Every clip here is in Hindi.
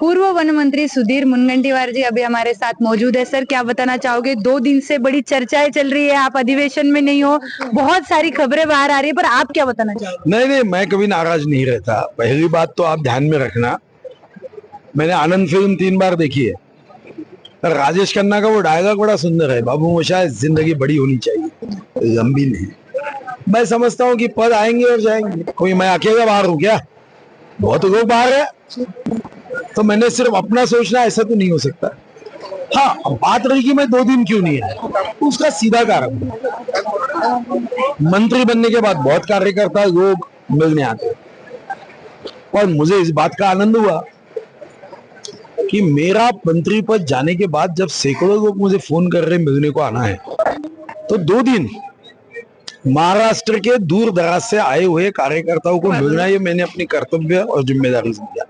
पूर्व वन मंत्री सुधीर मुनगंटीवार जी अभी हमारे साथ मौजूद है। सर, क्या बताना चाहोगे? 2 दिन से बड़ी चर्चाएं चल रही है, आप अधिवेशन में नहीं हो, बहुत सारी खबरें बाहर आ रही है, पर आप क्या बताना चाहोगे? नहीं नहीं, मैं कभी नाराज नहीं रहता। पहली बात तो आप ध्यान में रखना, मैंने आनंद फिल्म 3 बार देखी है। राजेश खन्ना का वो डायलॉग बड़ा सुंदर है, बाबू मोशा जिंदगी बड़ी होनी चाहिए, लंबी नहीं। मैं समझता हूँ कि पद आएंगे और जाएंगे, कोई मैं अकेला बाहर हूँ क्या? बहुत लोग बाहर है, तो मैंने सिर्फ अपना सोचना, ऐसा तो नहीं हो सकता। हाँ, बात रही कि मैं 2 दिन क्यों नहीं आया, उसका सीधा कारण मंत्री बनने के बाद बहुत कार्यकर्ता लोग मिलने आते, और मुझे इस बात का आनंद हुआ कि मेरा मंत्री पद जाने के बाद जब सैकड़ों लोग मुझे फोन कर रहे मिलने को आना है, तो 2 दिन महाराष्ट्र के दूर दराज से आए हुए कार्यकर्ताओं को मिलना, ये मैंने अपनी कर्तव्य और जिम्मेदारी समझा।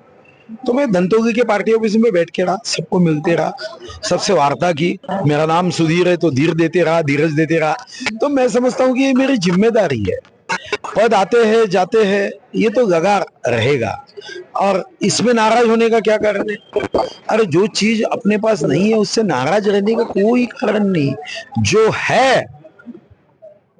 तो मैं धंतोगी के पार्टी ऑफिस में बैठ के रहा, सबको मिलते रहा, सबसे वार्ता की। मेरा नाम सुधीर है तो धीर देते रहा, धीरज देते रहा। तो मैं समझता हूँ कि ये मेरी जिम्मेदारी है। पद आते हैं जाते हैं, ये तो लगा रहेगा, और इसमें नाराज होने का क्या कारण है? अरे जो चीज अपने पास नहीं है उससे नाराज रहने का कोई कारण नहीं। जो है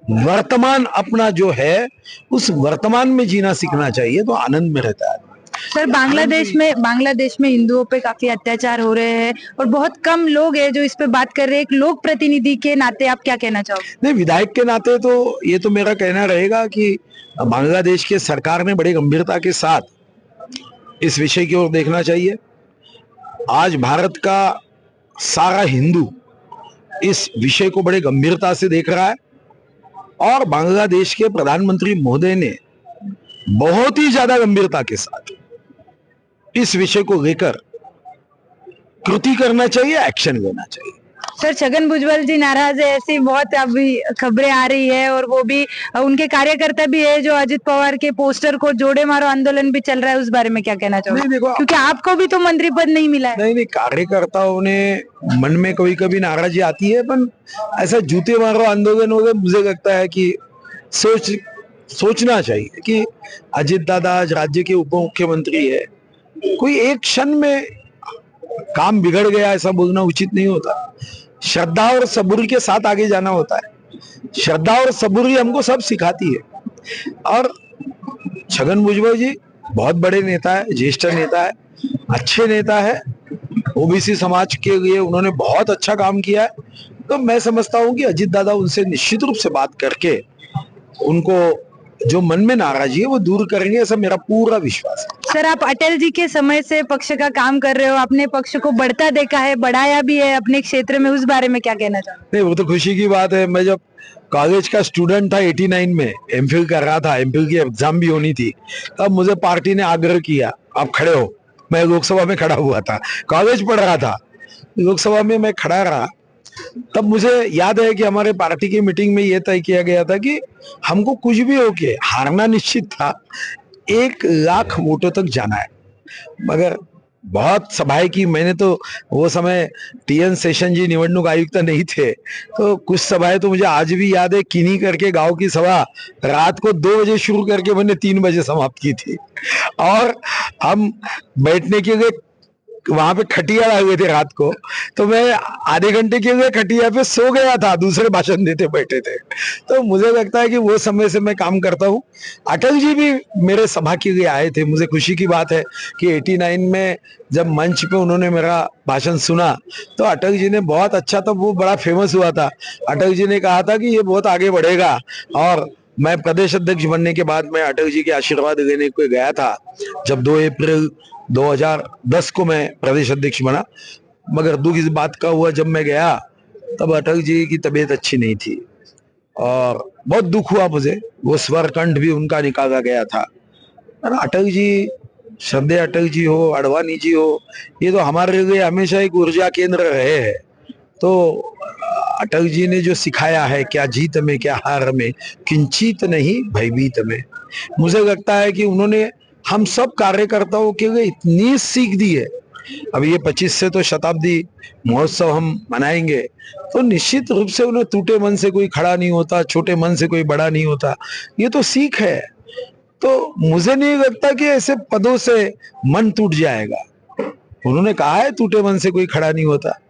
वर्तमान, अपना जो है उस वर्तमान में जीना सीखना चाहिए, तो आनंद में रहता है। सर, बांग्लादेश में हिंदुओं पे काफी अत्याचार हो रहे हैं और बहुत कम लोग हैं जो इस पे बात कर रहे हैं। एक लोक प्रतिनिधि के नाते आप क्या कहना चाहोगे? नहीं, विधायक के नाते तो ये तो मेरा कहना रहेगा कि बांग्लादेश के सरकार ने बड़ी गंभीरता के साथ इस विषय की ओर देखना चाहिए। आज भारत का सारा हिंदू इस विषय को बड़े गंभीरता से देख रहा है, और बांग्लादेश के प्रधानमंत्री महोदय ने बहुत ही ज्यादा गंभीरता के साथ इस विषय को लेकर कृति करना चाहिए, एक्शन लेना चाहिए। सर, छगन भुजबल जी नाराज है, ऐसी बहुत अभी खबरें आ रही है, और वो भी उनके कार्यकर्ता भी है जो अजित पवार के पोस्टर को जोड़े मारो आंदोलन भी चल रहा है, उस बारे में क्या कहना चाहोगे? नहीं, देखो, क्योंकि आपको भी तो मंत्री पद नहीं मिला है। नहीं, कार्यकर्ताओं ने मन में कभी कभी नाराजगी आती है, पर ऐसा जूते मारो आंदोलन हो गए, मुझे लगता है कि सोचना चाहिए कि अजित दादा आज राज्य के उप मुख्यमंत्री है, कोई एक क्षण में काम बिगड़ गया ऐसा बोलना उचित नहीं होता। श्रद्धा और सबूरी के साथ आगे जाना होता है। श्रद्धा और सबूरी हमको सब सिखाती है। और छगन भुजबल जी बहुत बड़े नेता है, ज्येष्ठ नेता है, अच्छे नेता है, ओबीसी समाज के लिए उन्होंने बहुत अच्छा काम किया है। तो मैं समझता हूं कि अजित दादा उनसे निश्चित रूप से बात करके उनको जो मन में नाराजगी है वो दूर करेंगे, ऐसा मेरा पूरा विश्वास है। सर, आप अटल जी के समय से पक्ष का काम कर रहे हो, अपने पक्ष को बढ़ता देखा है, बढ़ाया भी है अपने क्षेत्र में, उस बारे में क्या कहना चाहते हैं? नहीं, वो तो खुशी की बात है। मैं जब कॉलेज का स्टूडेंट था 89 में, एमफिल कर रहा था, एमफिल की एग्जाम भी होनी थी, तब मुझे पार्टी ने आग्रह किया आप खड़े हो। मैं लोकसभा में खड़ा हुआ था, कॉलेज पढ़ रहा था, लोकसभा में मैं खड़ा रहा। तब मुझे याद है कि हमारे पार्टी की मीटिंग में यह तय किया गया था कि हमको कुछ भी हो के हारना निश्चित था, 1 लाख वोटों तक जाना है। मगर बहुत सभाएं की मैंने, तो वो समय टीएन सेशन जी निवडणूक आयुक्त नहीं थे, तो कुछ सभाएं तो मुझे आज भी याद है। किन्हीं करके गांव की सभा रात को 2 बजे शुरू करके मैंने 3 बजे समाप्त की थी, और हम बैठने के लिए वहां पे खटिया लाए हुए थे रात को, तो मैं आधे घंटे के लिए खटिया पे सो गया था, दूसरे भाषण देते बैठे थे। तो मुझे लगता है कि वो समय से मैं काम करता हूँ। अटल जी भी मेरे सभा के लिए आए थे। मुझे खुशी की बात है कि 89 में जब मंच पे उन्होंने मेरा भाषण सुना, तो अटल जी ने बहुत अच्छा, तो वो बड़ा फेमस हुआ था। अटल जी ने कहा था कि ये बहुत आगे बढ़ेगा, और मैं प्रदेश अध्यक्ष बनने के बाद मैं अटल जी के आशीर्वाद लेने को गया था, जब 2 अप्रैल 2010 को मैं प्रदेश अध्यक्ष बना। मगर दुख इस बात का हुआ, जब मैं गया तब अटल जी की तबीयत अच्छी नहीं थी, और बहुत दुख हुआ मुझे। वो स्वर कंठ भी उनका निकाला गया था। और अटल जी, श्रद्धेय अटल जी हो, आडवाणी जी हो, ये तो हमारे लिए हमेशा एक ऊर्जा केंद्र रहे हैं। तो अटल जी ने जो सिखाया है, क्या जीत में क्या हार में, किंचित नहीं भयभीत में, मुझे लगता है कि उन्होंने हम सब कार्यकर्ताओं के लिए इतनी सीख दी है। अब ये 25 से तो शताब्दी महोत्सव हम मनाएंगे, तो निश्चित रूप से उन्हें टूटे मन से कोई खड़ा नहीं होता, छोटे मन से कोई बड़ा नहीं होता, ये तो सीख है। तो मुझे नहीं लगता कि ऐसे पदों से मन टूट जाएगा। उन्होंने कहा है टूटे मन से कोई खड़ा नहीं होता।